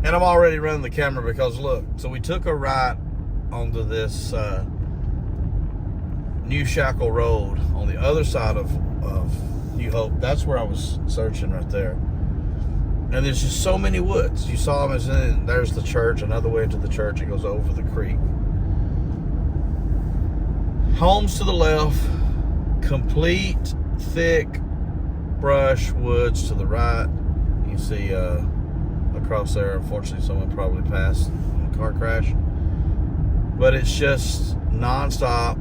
And I'm already running the camera because look, so we took a right onto this New Shackle Road on the other side of New Hope. That's where I was searching right there. And there's just so many woods. You saw them as in, there's the church, another way into the church, it goes over the creek. Homes to the left, complete thick brush woods to the right. You can see across there, unfortunately someone probably passed in a car crash. But it's just non-stop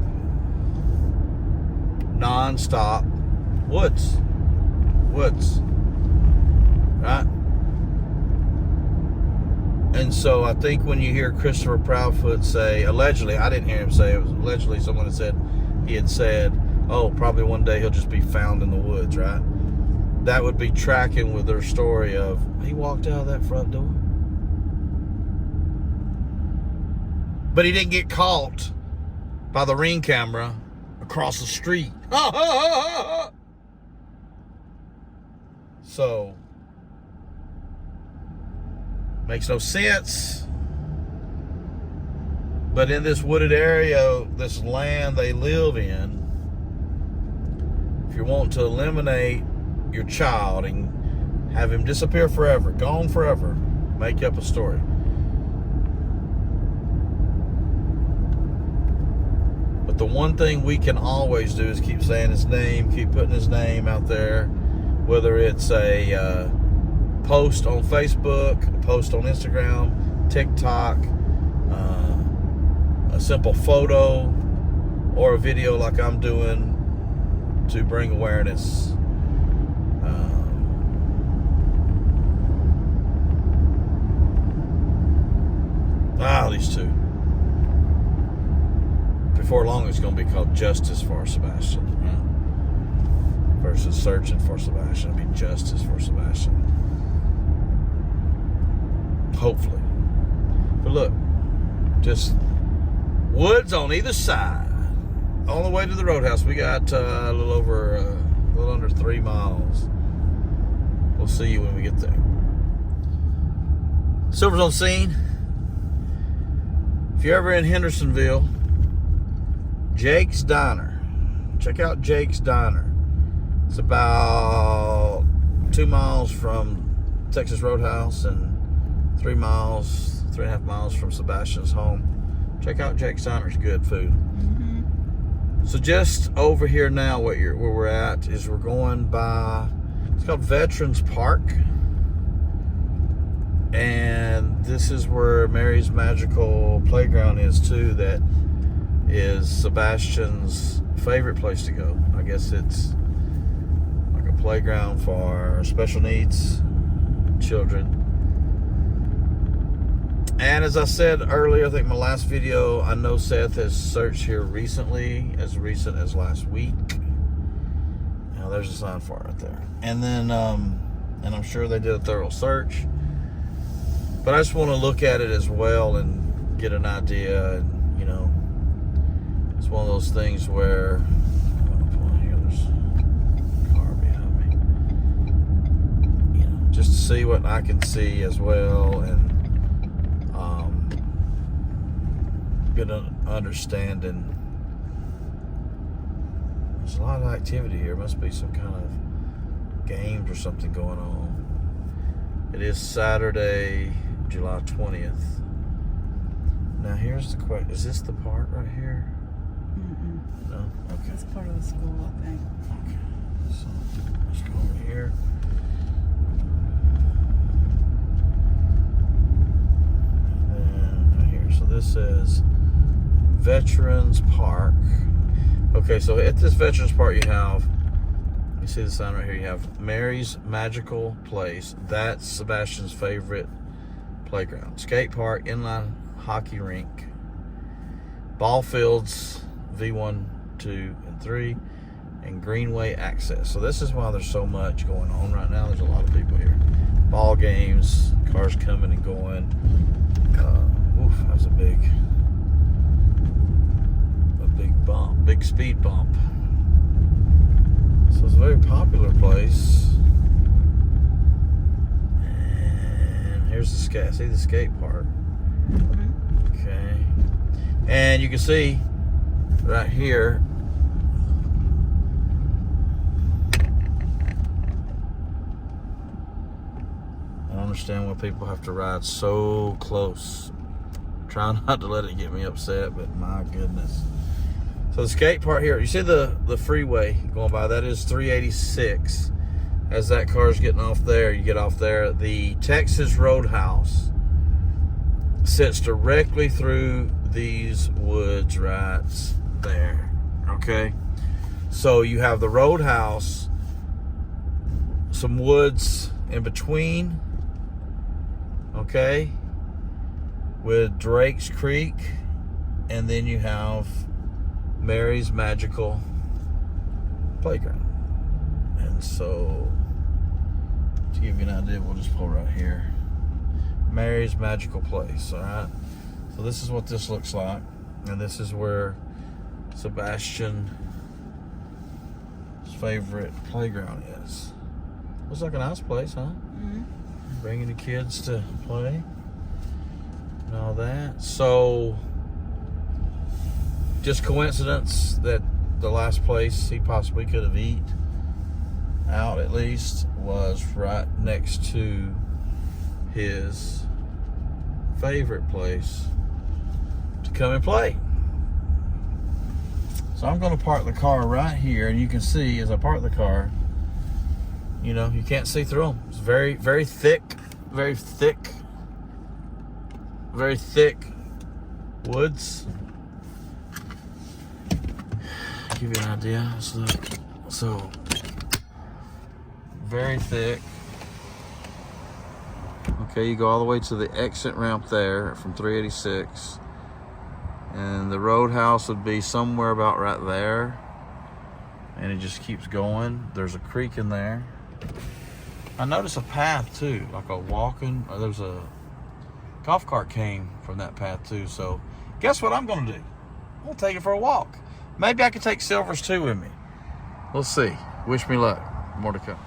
woods, right? And so I think when you hear Christopher Proudfoot say, allegedly, I didn't hear him say, it was allegedly someone had said, he had said, oh, probably one day he'll just be found in the woods, right? That would be tracking with their story of, he walked out of that front door. But he didn't get caught by the Ring camera across the street. So, makes no sense. But in this wooded area, this land they live in, if you're wanting to eliminate your child and have him disappear forever, gone forever, make up a story. But the one thing we can always do is keep saying his name, keep putting his name out there, whether it's a post on Facebook, a post on Instagram, TikTok, a simple photo, or a video like I'm doing to bring awareness. These two. Before long, it's going to be called Justice for Sebastian, right? Versus Searching for Sebastian. It'll be Justice for Sebastian. Hopefully. But look, just woods on either side. On the way to the Roadhouse, we got a little under 3 miles. We'll see you when we get there. Silver's on scene. If you're ever in Hendersonville, Jake's Diner. Check out Jake's Diner. It's about 2 miles from Texas Roadhouse and 3.5 miles from Sebastian's home. Check out Jake's Diner. It's good food. Mm-hmm. So just over here now, where we're at is we're going by, it's called Veterans Park. And this is where Mary's Magical Playground is too. That is Sebastian's favorite place to go. I guess it's like a playground for special needs children. And as I said earlier, I think my last video, I know Seth has searched here recently, as recent as last week. Now there's a sign for it right there. And then, and I'm sure they did a thorough search. But I just want to look at it as well and get an idea. And, you know, it's one of those things where, here, there's a car behind me. You know, just to see what I can see as well, and get an understanding. There's a lot of activity here. Must be some kind of games or something going on. It is Saturday, July 20th. Now here's the question. Is this the park right here? Mm-mm. No? Okay. It's part of the school, I think. Okay. So let's go over here. And right here. So this says Veterans Park. Okay, so at this Veterans Park you have, you see the sign right here, you have Mary's Magical Place. That's Sebastian's favorite playground. Skate park, inline hockey rink, ball fields, V1, 2, and 3, and greenway access. So this is why there's so much going on right now. There's a lot of people here. Ball games, cars coming and going. Oof, that was a big bump, big speed bump. So it's a very popular place. And Here's the skate. See the skate park. Mm-hmm. Okay. And you can see right here. I don't understand why people have to ride so close. Try not to let it get me upset, but my goodness. So the skate park here, you see the freeway going by, that is 386. As that car's getting off there, you get off there. The Texas Roadhouse sits directly through these woods right there, okay? So you have the Roadhouse, some woods in between, okay, with Drake's Creek, and then you have Mary's Magical Playground. And so, to give you an idea, we'll just pull right here. Mary's Magical Place, all right? So this is what this looks like, and this is where Sebastian's favorite playground is. Looks like a nice place, huh? Mm-hmm. Bringing the kids to play and all that. So, just coincidence that the last place he possibly could have eaten out, at least, was right next to his favorite place to come and play. So I'm going to park the car right here, and you can see as I park the car, you know, you can't see through them. It's very, very thick woods. Give you an idea. So very thick. Okay, you go all the way to the exit ramp there from 386, and the Roadhouse would be somewhere about right there, and it just keeps going. There's a creek in there. I noticed a path too, like a walking, or there's a golf cart came from that path too. So guess what I'm gonna do? I'm gonna take it for a walk. Maybe I could take Silvers too with me. We'll see. Wish me luck. More to come.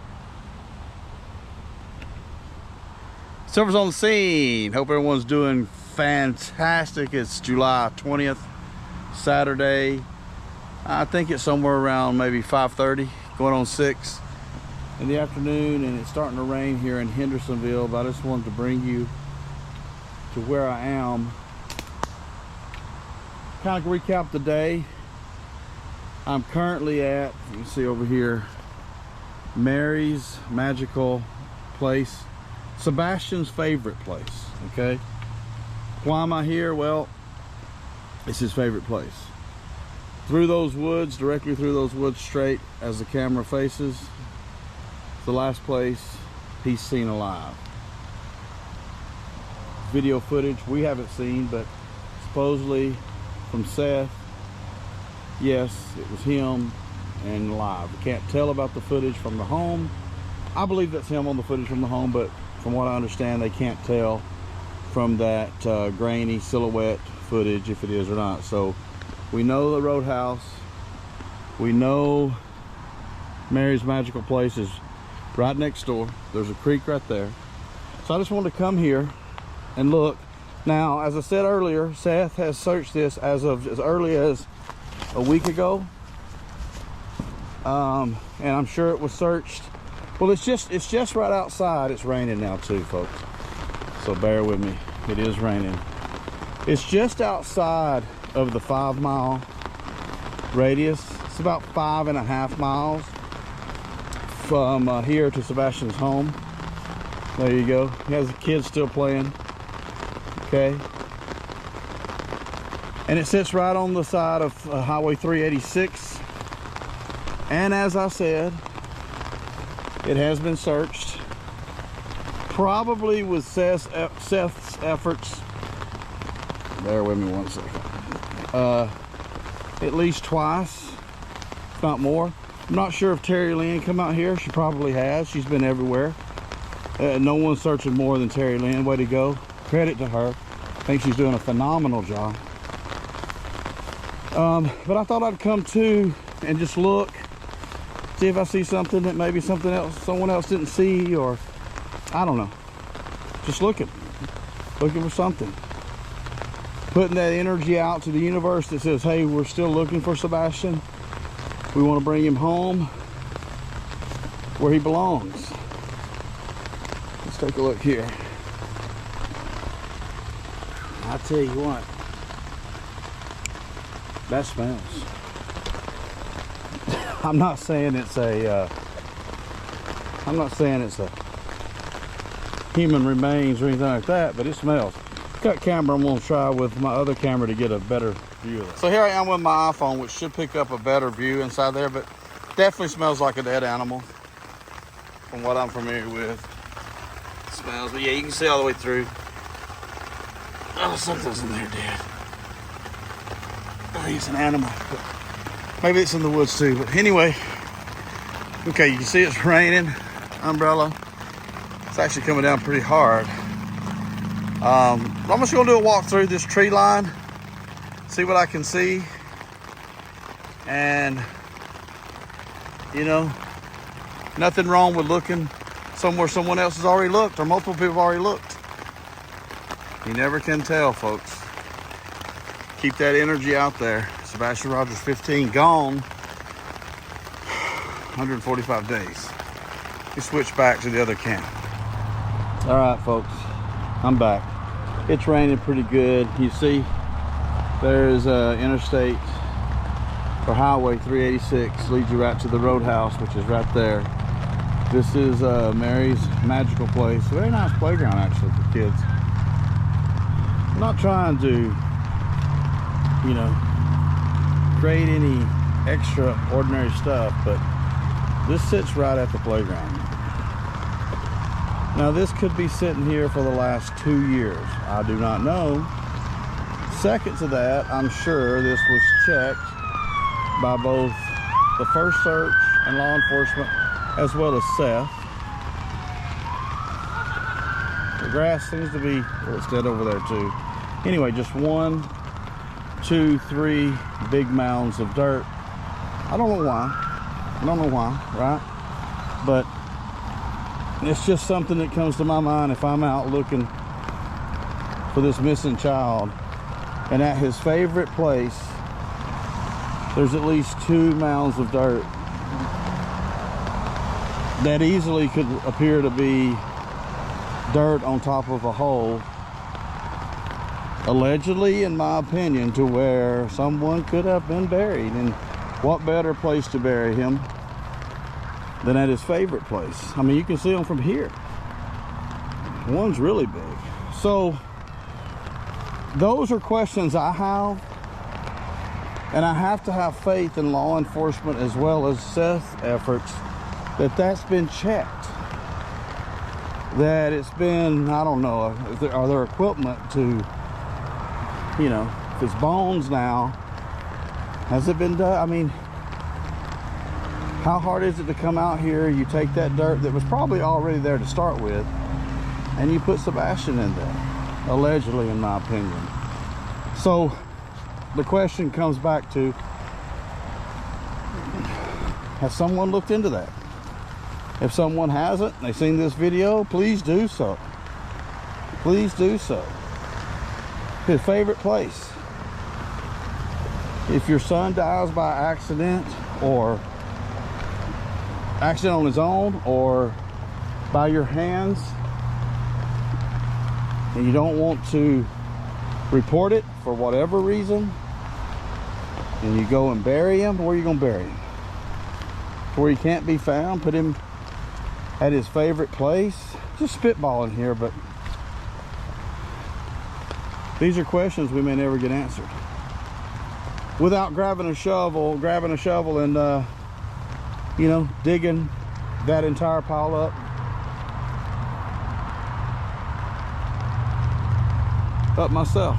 Silver's on the scene. Hope everyone's doing fantastic. It's July 20th, Saturday. I think it's somewhere around maybe 5:30, going on 6 in the afternoon, and it's starting to rain here in Hendersonville, but I just wanted to bring you to where I am. Kind of recap the day. I'm currently at, you can see over here, Mary's Magical Place. Sebastian's favorite place, okay? Why am I here? Well, it's his favorite place. Through those woods, directly through those woods straight as the camera faces, the last place he's seen alive. Video footage we haven't seen, but supposedly from Seth, yes, it was him and live. We can't tell about the footage from the home. I believe that's him on the footage from the home, but from what I understand, they can't tell from that grainy silhouette footage if it is or not. So we know the Roadhouse, we know Mary's Magical Place is right next door. There's a creek right there. So I just wanted to come here and look. Now, as I said earlier, Seth has searched this as early as a week ago, and I'm sure it was searched. Well, it's just right outside. It's raining now too, folks, so bear with me. It is raining. It's just outside of the 5-mile radius. It's about 5.5 miles from here to Sebastian's home. There you go. He has the kids still playing. Okay. And it sits right on the side of Highway 386. And as I said, it has been searched, probably with Seth's efforts. Bear with me one second. At least twice, if not more. I'm not sure if Terry Lynn come out here. She probably has. She's been everywhere. No one's searching more than Terry Lynn. Way to go. Credit to her. I think she's doing a phenomenal job. But I thought I'd come to and just look, see if I see something that maybe someone else didn't see, or I don't know. just looking for something. Putting that energy out to the universe that says, hey, we're still looking for Sebastian. We want to bring him home where he belongs. Let's take a look here. I'll tell you what, that smells. I'm not saying it's a human remains or anything like that, but it smells. Got camera, I'm gonna try with my other camera to get a better view of it. So here I am with my iPhone, which should pick up a better view inside there, but definitely smells like a dead animal from what I'm familiar with. It smells, but yeah, you can see all the way through. Oh, something's in there dead. I think it's an animal, but maybe it's in the woods too. But anyway, okay, you can see it's raining. Umbrella. It's actually coming down pretty hard. I'm just gonna do a walk through this tree line, see what I can see, and you know, nothing wrong with looking somewhere someone else has already looked or multiple people have already looked. You never can tell, folks. Keep that energy out there. Sebastian Rogers 15 gone 145 days. We switch back to the other camp. All right, folks, I'm back. It's raining pretty good. You see, there's interstate or highway 386 leads you right to the Roadhouse, which is right there. This is Mary's Magical Place. A very nice playground, actually, for kids. I'm not trying to, you know, create any extraordinary stuff, but this sits right at the playground. Now, this could be sitting here for the last 2 years. I do not know. Second to that, I'm sure this was checked by both the first search and law enforcement, as well as Seth. The grass seems to be, well, it's dead over there too. Anyway, just 1, 2, 3 big mounds of dirt. I don't know why. I don't know why, right? But it's just something that comes to my mind if I'm out looking for this missing child. And at his favorite place, there's at least 2 mounds of dirt that easily could appear to be dirt on top of a hole. Allegedly, in my opinion, to where someone could have been buried. And what better place to bury him than at his favorite place? I mean, you can see them from here. One's really big. So those are questions I have, and I have to have faith in law enforcement as well as Seth's efforts that that's been checked, that it's been, I don't know, are there equipment to, you know, if it's bones now, has it been done? I mean, how hard is it to come out here? You take that dirt that was probably already there to start with, and you put Sebastian in there, allegedly, in my opinion. So the question comes back to, has someone looked into that? If someone hasn't, and they've seen this video, please do so. Please do so. His favorite place. If your son dies by accident, or accident on his own, or by your hands, and you don't want to report it for whatever reason, and you go and bury him, where are you going to bury him? Where he can't be found? Put him at his favorite place? Just spitballing here, but these are questions we may never get answered without grabbing a shovel and you know, digging that entire pile up myself.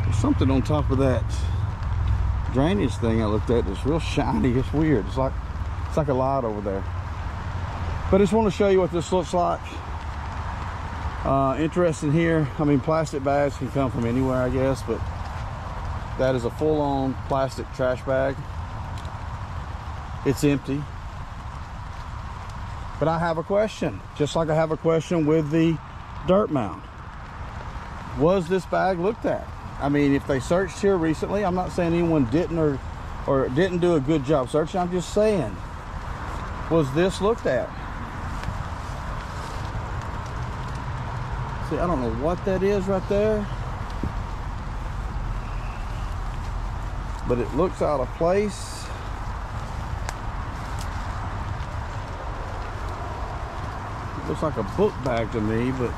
There's something on top of that drainage thing I looked at that's real shiny. It's weird. It's like a light over there. But I just want to show you what this looks like. Interesting here. I mean, plastic bags can come from anywhere, I guess, but that is a full-on plastic trash bag. It's empty. But I have a question, just like I have a question with the dirt mound. Was this bag looked at? I mean, if they searched here recently, I'm not saying anyone didn't or didn't do a good job searching. I'm just saying, was this looked at? See, I don't know what that is right there, but it looks out of place. It looks like a book bag to me, but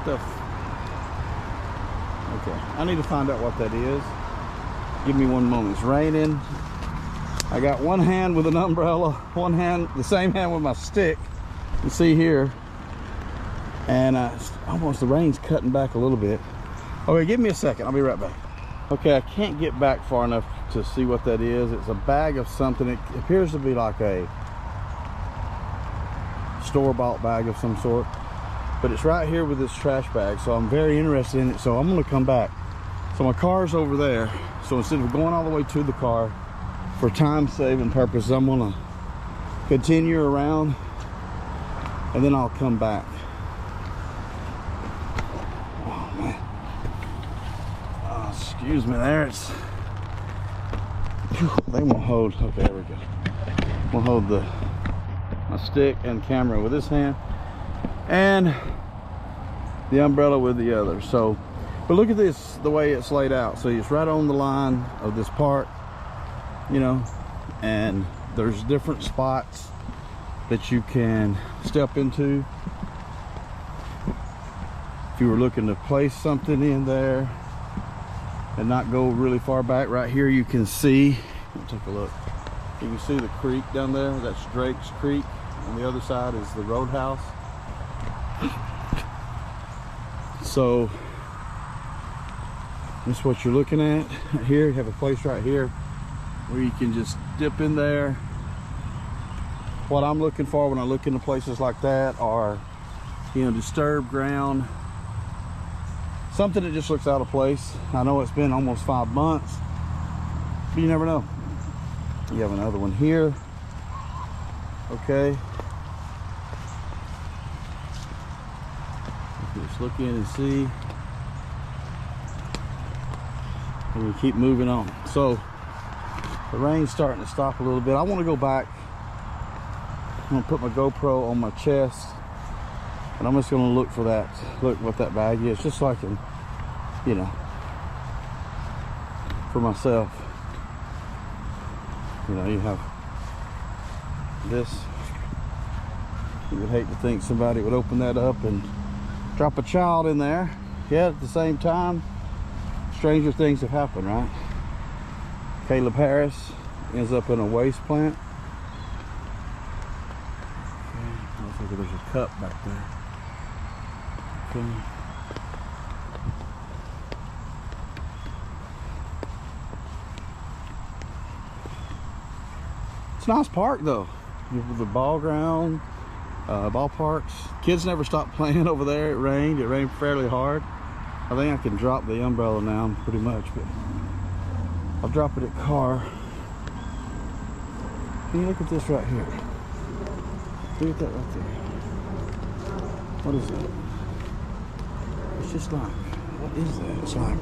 stuff. Okay, I need to find out what that is. Give me one moment. It's raining. I got one hand with an umbrella, one hand, the same hand with my stick. You see here, and almost the rain's cutting back a little bit. Okay, give me a second. I'll be right back. Okay, I can't get back far enough to see what that is. It's a bag of something. It appears to be like a store-bought bag of some sort, but it's right here with this trash bag, so I'm very interested in it. So I'm going to come back. So my car's over there, so instead of going all the way to the car, for time-saving purposes, I'm going to continue around, and then I'll come back. Oh man, oh, excuse me there. It's, they won't hold. Okay, there we go. We'll hold my stick and camera with this hand and the umbrella with the other. So, but look at this, the way it's laid out. So it's right on the line of this park, you know, and there's different spots that you can step into if you were looking to place something in there and not go really far back. Right here you can see, take a look, you can see the creek down there. That's Drake's Creek. On the other side is the Roadhouse. So this is what you're looking at here. You have a place right here where you can just dip in there. What I'm looking for when I look into places like that are, you know, disturbed ground, something that just looks out of place. I know it's been almost 5 months, but you never know. You have another one here. Okay, just look in and see, and we keep moving on. So the rain's starting to stop a little bit. I want to go back. I'm gonna put my GoPro on my chest, and I'm just gonna look for that. Look what that bag is, just so I can, you know, for myself. You know, you have this. You would hate to think somebody would open that up and drop a child in there. Yet at the same time, stranger things have happened, right? Caleb Harris ends up in a waste plant. Okay, looks like there's a cup back there. Okay. It's a nice park though. The ball ground, ballparks. Kids never stopped playing over there. It rained fairly hard. I think I can drop the umbrella now pretty much, but I'll drop it at car. Can you look at this right here? Look at that right there. What is that? It's just like, what is that? It's like,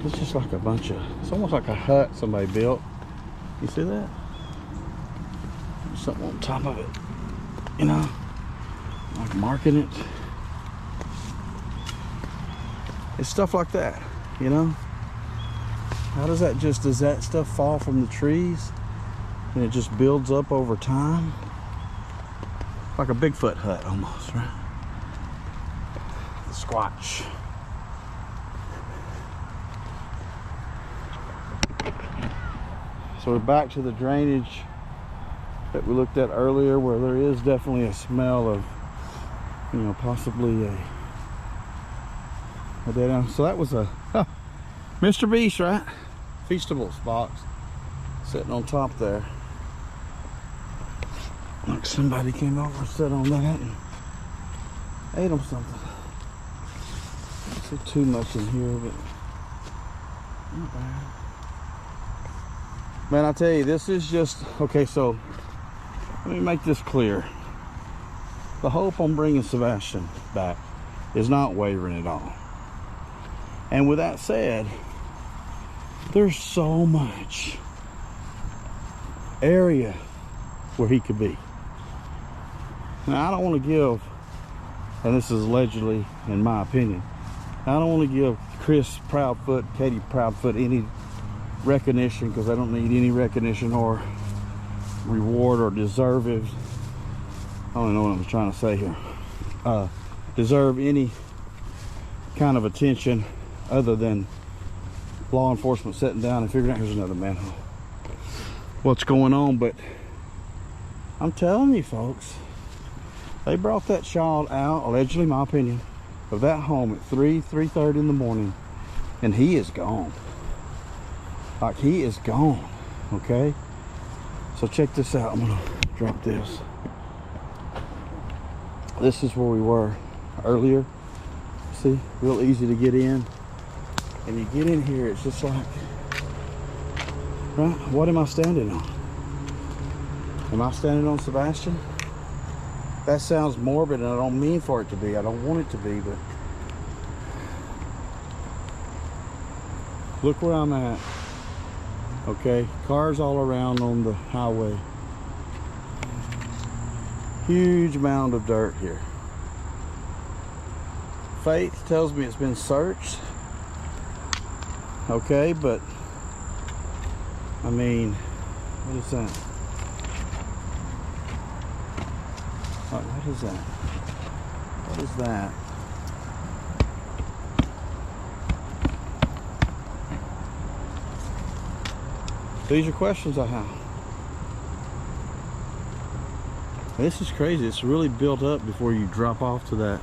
it's just like a bunch of, it's almost like a hut somebody built. You see that? There's something on top of it, you know, like marking it. It's stuff like that, you know. How does that stuff fall from the trees and it just builds up over time? Like a Bigfoot hut almost, right? The Squatch. So we're back to the drainage that we looked at earlier, where there is definitely a smell of, you know, possibly a dead animal. So that was a Mr. Beast, right? Feastables box sitting on top there. Look, somebody came over and sat on that and ate them something. I don't see too much in here, but not bad. Man, I tell you, this is just, okay, so let me make this clear. The hope on bringing Sebastian back is not wavering at all. And with that said, there's so much area where he could be. Now, I don't want to give, and this is allegedly in my opinion, I don't want to give Chris Proudfoot, Katie Proudfoot any recognition, because I don't need any recognition or reward or deserve it. I don't know what I'm trying to say here. Deserve any kind of attention other than law enforcement sitting down and figuring out here's another manhole. What's going on? But I'm telling you, folks, they brought that child out, allegedly, my opinion, of that home at 3:30 in the morning, and he is gone. Like, he is gone. Okay, so check this out. I'm gonna drop this. This is where we were earlier. See, real easy to get in. And you get in here, it's just like, right? What am I standing on? Am I standing on Sebastian? That sounds morbid, and I don't mean for it to be. I don't want it to be, but look where I'm at. Okay, cars all around on the highway. Huge mound of dirt here. Faith tells me it's been searched. Okay, but I mean, what is that? What is that? What is that? These are questions I have. This is crazy. It's really built up before you drop off to that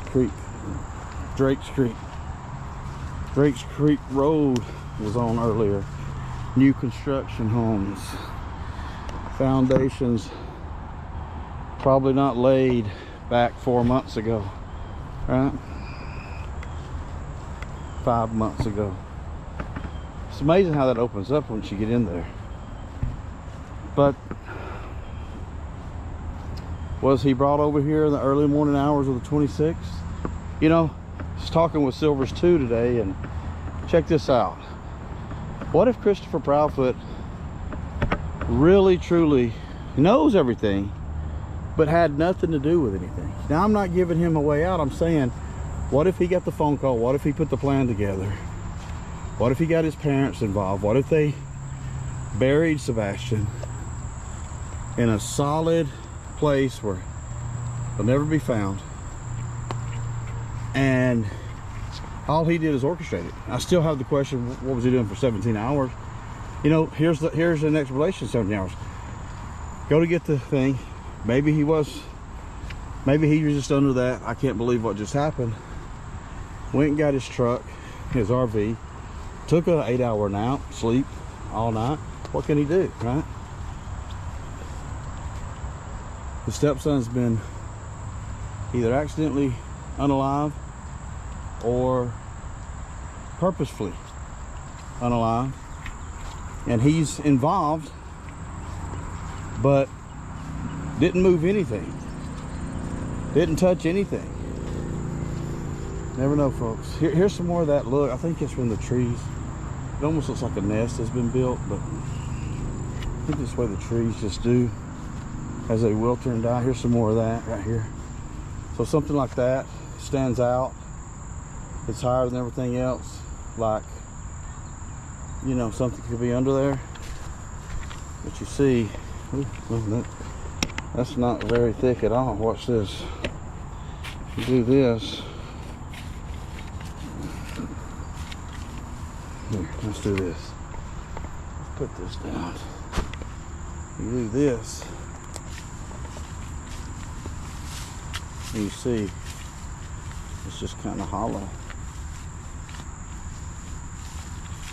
creek, Drake's Creek. Drake's Creek Road was on earlier. New construction homes. Foundations probably not laid back 4 months ago, right? 5 months ago. It's amazing how that opens up once you get in there. But was he brought over here in the early morning hours of the 26th? You know, I was talking with Silvers 2 today, and check this out. What if Christopher Proudfoot really truly knows everything but had nothing to do with anything? Now, I'm not giving him a way out. I'm saying, what if he got the phone call? What if he put the plan together? What if he got his parents involved? What if they buried Sebastian in a solid place where he'll never be found, and all he did is orchestrate it? I still have the question, what was he doing for 17 hours? You know, here's the next relation, 17 hours. Go to get the thing. Maybe he was just under that. I can't believe what just happened. Went and got his truck, his RV, took an 8-hour nap, sleep all night. What can he do, right? The stepson's been either accidentally unalive or purposefully unalive, and he's involved but didn't move anything, didn't touch anything. Never know, folks. Here's some more of that look. I think it's from the trees. It almost looks like a nest has been built, but I think this way the trees just do as they wilter and die. Here's some more of that right here. So something like that stands out. It's higher than everything else. Like, you know, something could be under there. But you see, ooh, that's not very thick at all. Watch this. You do this. Here, let's do this. Let's put this down. You do this. And you see, it's just kind of hollow.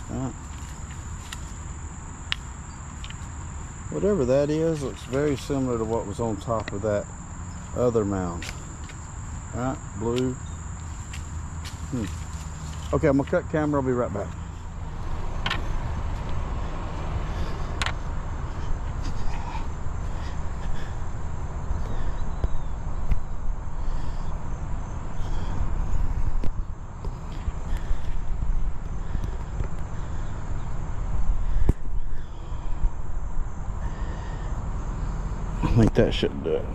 Right. Whatever that is, looks very similar to what was on top of that other mound. All right, blue. Okay, I'm gonna cut camera. I'll be right back. I think that should do it.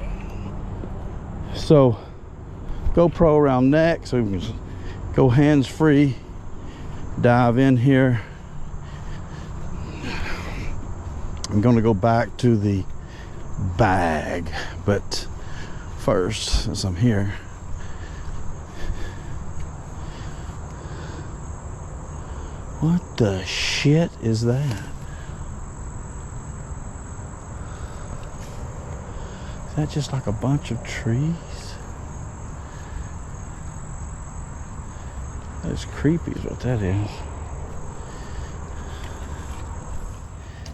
So GoPro around neck, so we can go hands-free, dive in here. I'm going to go back to the bag, but first, as I'm here, what the shit is that? Is that just like a bunch of trees? That's creepy is what that is.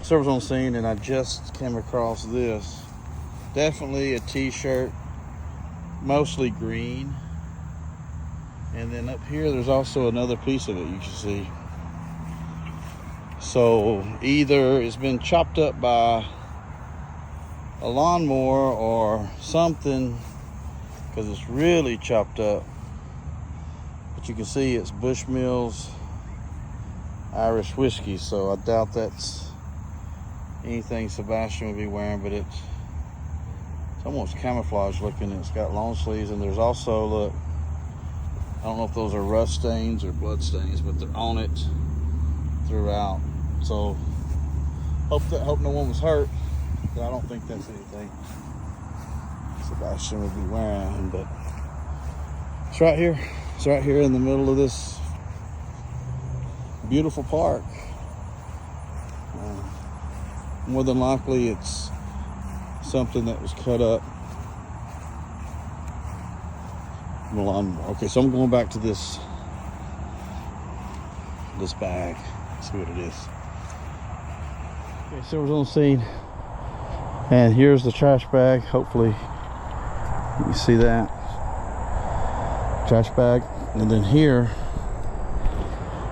Servers on scene, and I just came across this. Definitely a t-shirt, mostly green. And then up here there's also another piece of it you can see. So either it's been chopped up by a lawnmower or something, because it's really chopped up. But you can see it's Bushmills Irish whiskey, so I doubt that's anything Sebastian would be wearing, but it's almost camouflage looking. It's got long sleeves, and there's also, look, I don't know if those are rust stains or blood stains, but they're on it throughout. So hope no one was hurt. But I don't think that's anything Sebastian would be wearing, but it's right here. It's right here in the middle of this beautiful park. More than likely it's something that was cut up. Okay, so I'm going back to this bag, see what it is. Okay, so we're on the scene, and here's the trash bag. Hopefully you can see that trash bag, and then here,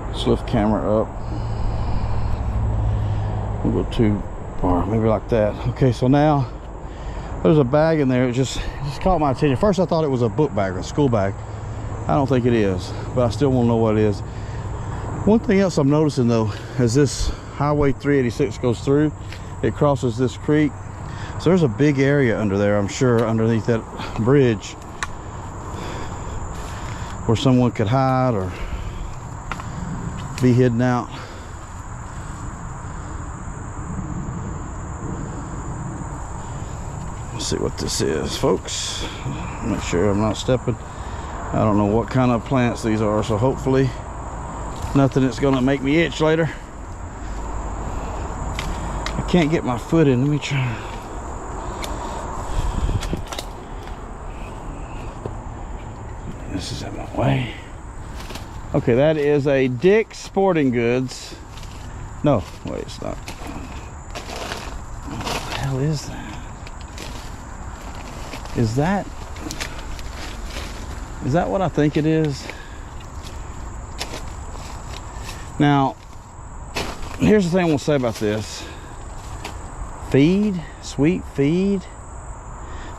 let's lift camera up. We'll go too far, maybe like that. Okay, so now there's a bag in there. It just caught my attention. First I thought it was a book bag or a school bag. I don't think it is, but I still want to know what it is. One thing else I'm noticing though, as this Highway 386 goes through, it crosses this creek. So there's a big area under there, I'm sure, underneath that bridge, where someone could hide or be hidden out. Let's see what this is, folks. Make sure I'm not stepping. I don't know what kind of plants these are, so hopefully nothing that's gonna make me itch later. I can't get my foot in. Let me try. This is in my way. Okay, that is a Dick's Sporting Goods. No, wait, it's not. What the hell is that? Is that what I think it is? Now, here's the thing I want to say about this. Feed, sweet feed.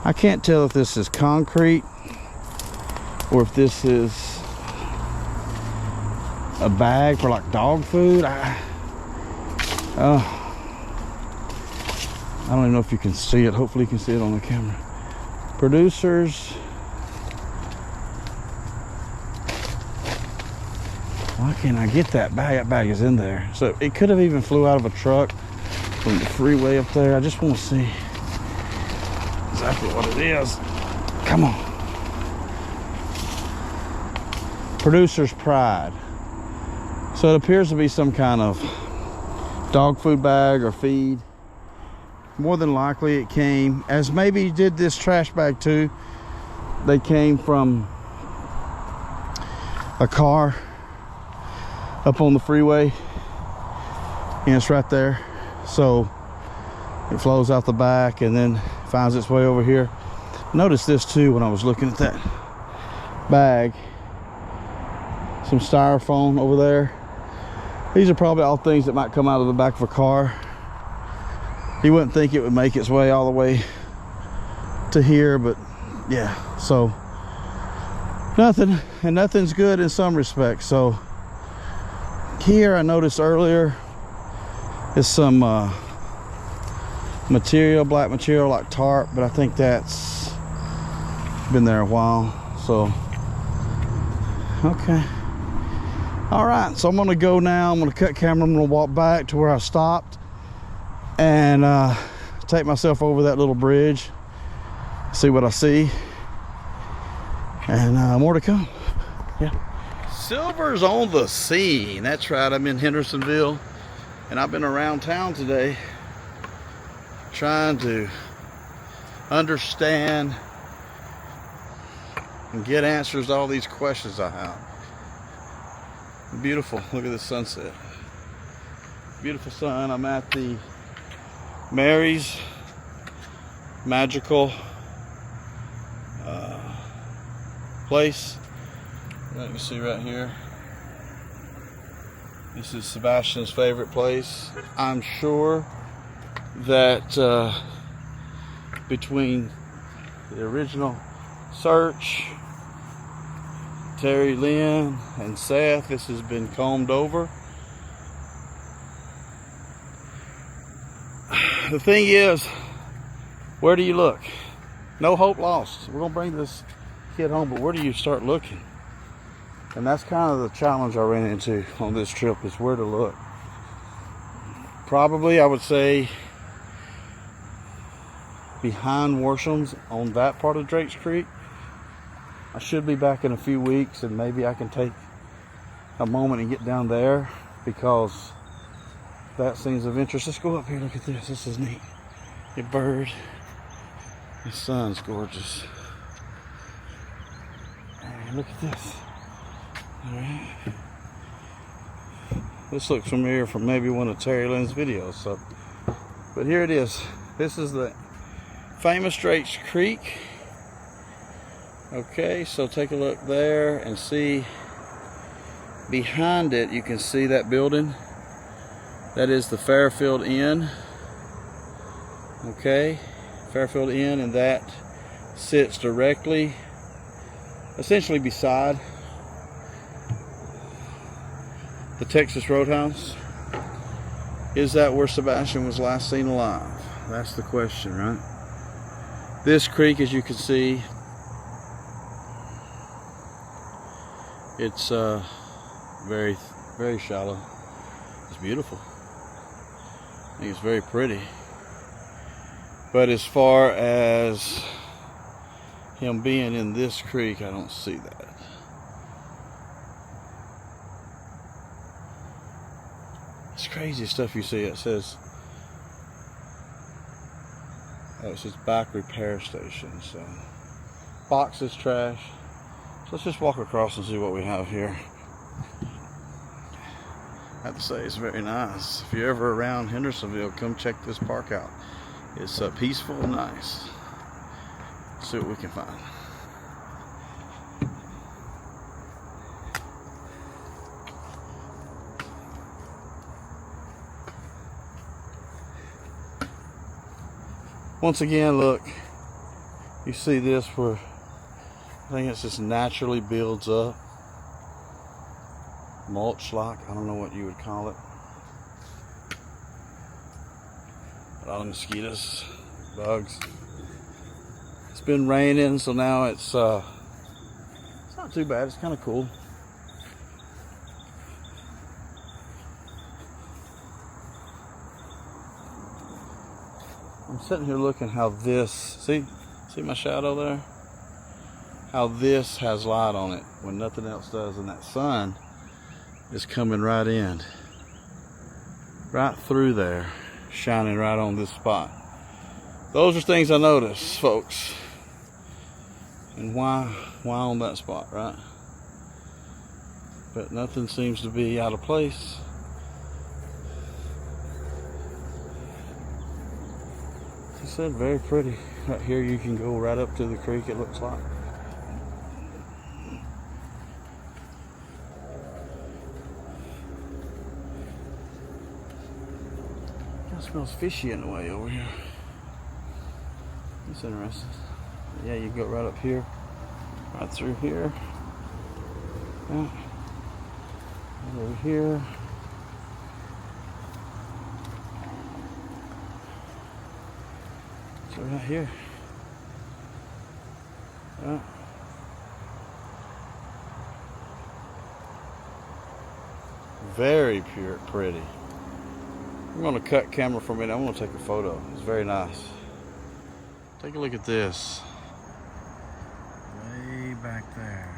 I can't tell if this is concrete or if this is a bag for like dog food. I don't even know if you can see it. Hopefully you can see it on the camera. Producers. Why can't I get that bag? That bag is in there. So it could have even flew out of a truck from the freeway up there. I just want to see exactly what it is. Come on. Producer's Pride. So it appears to be some kind of dog food bag or feed. More than likely it came, as maybe did this trash bag too, they came from a car up on the freeway, and it's right there. So It flows out the back and then finds its way over here. Notice this too when I was looking at that bag. Some styrofoam over there. These are probably all things that might come out of the back of a car. You wouldn't think it would make its way all the way to here, but yeah, so nothing, and nothing's good in some respects. So here I noticed earlier is some material, black material like tarp, but I think that's been there a while. So okay, all right, so I'm gonna go now. I'm gonna cut camera. I'm gonna walk back to where I stopped and take myself over that little bridge, see what I see, and more to come. Yeah, Silver's on the scene. That's right, I'm in Hendersonville, and I've been around town today trying to understand and get answers to all these questions I have. Beautiful, look at the sunset. Beautiful sun. I'm at the Mary's Magical place. You can see right here. This is Sebastian's favorite place. I'm sure that between the original search, Terry, Lynn, and Seth, this has been combed over. The thing is, where do you look? No hope lost. We're gonna bring this kid home, but where do you start looking? And that's kind of the challenge I ran into on this trip, is where to look. Probably, I would say, behind Warsham's on that part of Drake's Creek. I should be back in a few weeks, and maybe I can take a moment and get down there, because that seems of interest. Let's go up here. Look at this. This is neat. A bird. The sun's gorgeous. Hey, look at this. All right. This looks familiar from maybe one of Terry Lynn's videos. So, but here it is. This is the famous Drake's Creek. Okay, so take a look there and see behind it. You can see that building. That is the Fairfield Inn. Okay, Fairfield Inn, and that sits directly, essentially beside the Texas Roadhouse. Is that where Sebastian was last seen alive? That's the question, right? This creek, as you can see, it's very, very shallow. It's beautiful. I think it's very pretty. But as far as him being in this creek, I don't see that. It's crazy stuff you see. It says, oh, it says back repair station. So boxes, trash. So let's just walk across and see what we have here. I have to say, it's very nice. If you're ever around Hendersonville, come check this park out. It's peaceful and nice. Let's see what we can find. Once again, look, you see this where I think it just naturally builds up. Mulch like, I don't know what you would call it. A lot of mosquitoes, bugs. It's been raining, so now it's not too bad. It's kind of cool. I'm sitting here looking how this, see my shadow there? How this has light on it when nothing else does, and that sun is coming right in, right through there, shining right on this spot. Those are things I notice, folks. And why on that spot, right? But nothing seems to be out of place. Like I said, very pretty. Right here you can go right up to the creek, it looks like. It smells fishy in the way over here. That's interesting. Yeah, you go right up here, right through here. Yeah. Right over here. So right here. Yeah. Very pure, pretty. I'm going to cut camera for a minute. I'm going to take a photo. It's very nice. Take a look at this. Way back there,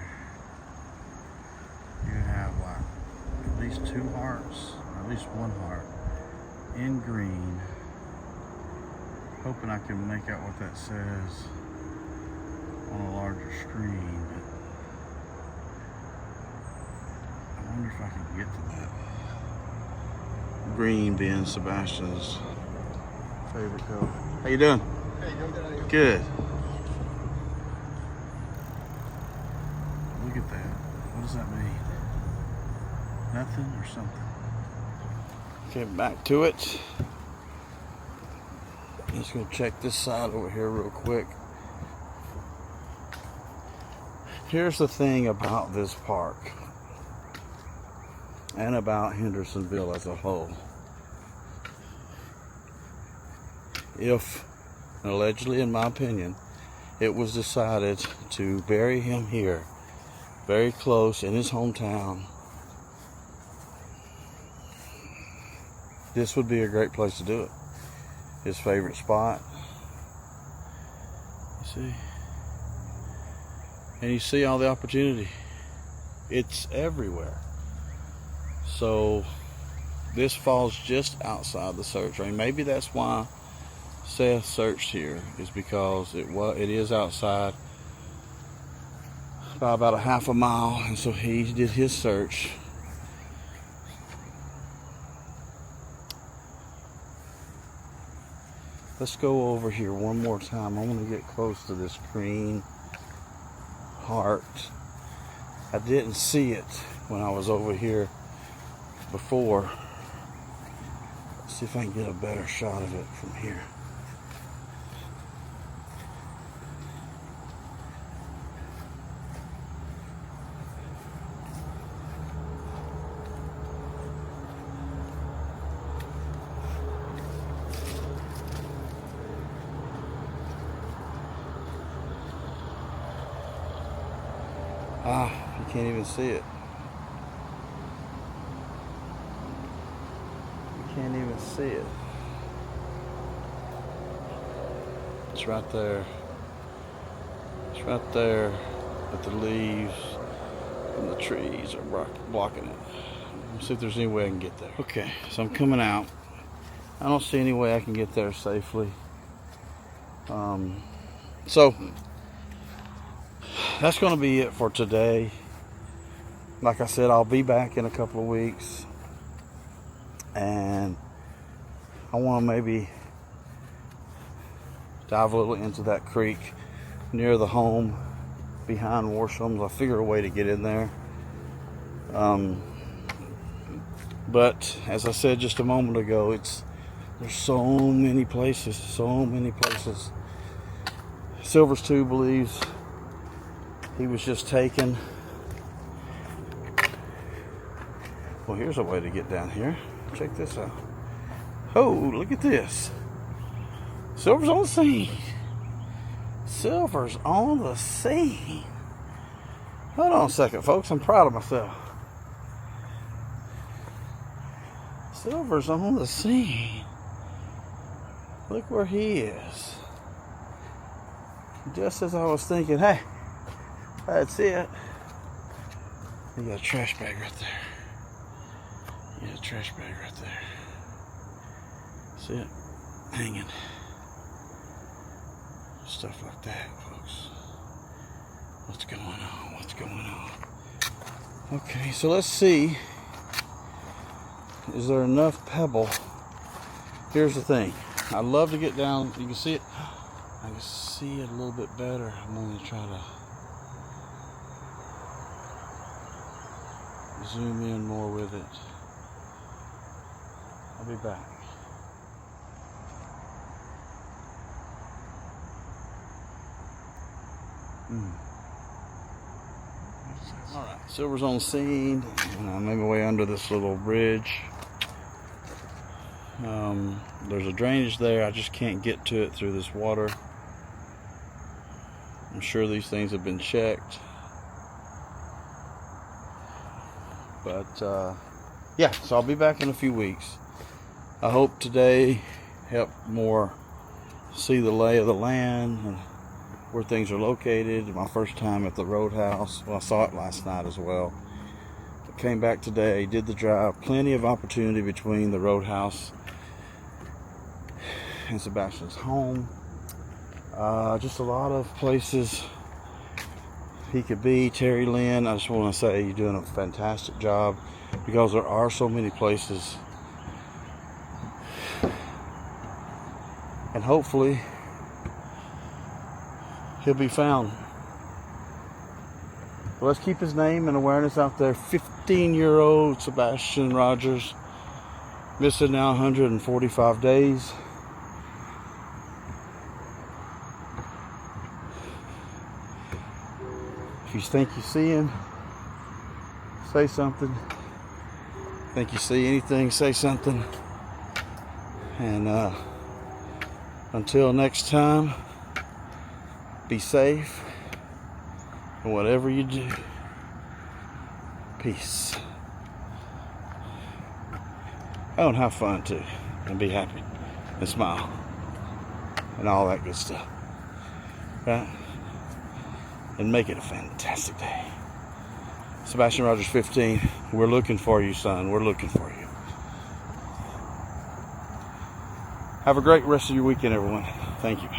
you have like at least 2 hearts, or at least 1 heart in green. Hoping I can make out what that says on a larger screen. I wonder if I can get to that. Green being Sebastian's favorite color. How you doing? Hey, doing good. How you? Good. Look at that. What does that mean? Nothing or something? Okay, back to it. Let's go check this side over here real quick. Here's the thing about this park and about Hendersonville as a whole. If, allegedly in my opinion, it was decided to bury him here, very close in his hometown, this would be a great place to do it. His favorite spot. You see? And you see all the opportunity. It's everywhere. So this falls just outside the search range. Maybe that's why Seth searched here, is because it is outside by about a half a mile, and so he did his search. Let's go over here one more time. I want to get close to this green heart. I didn't see it when I was over here before. Let's see if I can get a better shot of it from here. Ah, you can't even see it. You can't even see it. It's right there. It's right there, but the leaves and the trees are blocking it. Let's see if there's any way I can get there. Okay, so I'm coming out. I don't see any way I can get there safely. So that's going to be it for today. Like I said, I'll be back in a couple of weeks, and I want to maybe dive a little into that creek near the home behind Warsham's. I'll figure a way to get in there. But as I said just a moment ago, there's so many places, Silvers too believes he was just taken. Well, here's a way to get down here. Check this out. Oh, look at this. Silver's on the scene. Silver's on the scene. Hold on a second, folks. I'm proud of myself. Silver's on the scene. Look where he is. Just as I was thinking, hey, that's it. You got a trash bag right there. You got a trash bag right there. See it? Hanging. Stuff like that, folks. What's going on? What's going on? Okay, so let's see. Is there enough pebble? Here's the thing. I love to get down. You can see it. I can see it a little bit better. I'm going to try to zoom in more with it. I'll be back. Alright, Silver's on scene, and I made my way under this little bridge. There's a drainage there, I just can't get to it through this water. I'm sure these things have been checked. But yeah, so I'll be back in a few weeks. I hope today helped more see the lay of the land and where things are located. My first time at the Roadhouse. Well, I saw it last night as well. I came back today, did the drive. Plenty of opportunity between the Roadhouse and Sebastian's home. Just a lot of places he could be. Terry Lynn, I just want to say you're doing a fantastic job, because there are so many places, and hopefully he'll be found. Well, let's keep his name and awareness out there. 15-year-old Sebastian Rogers, missing now 145 days. If you think you see him, say something. Think you see anything, say something. And until next time, be safe. And whatever you do, peace. Oh, and have fun too. And be happy. And smile. And all that good stuff. Right? And make it a fantastic day. Sebastian Rogers 15, we're looking for you, son. We're looking for you. Have a great rest of your weekend, everyone. Thank you.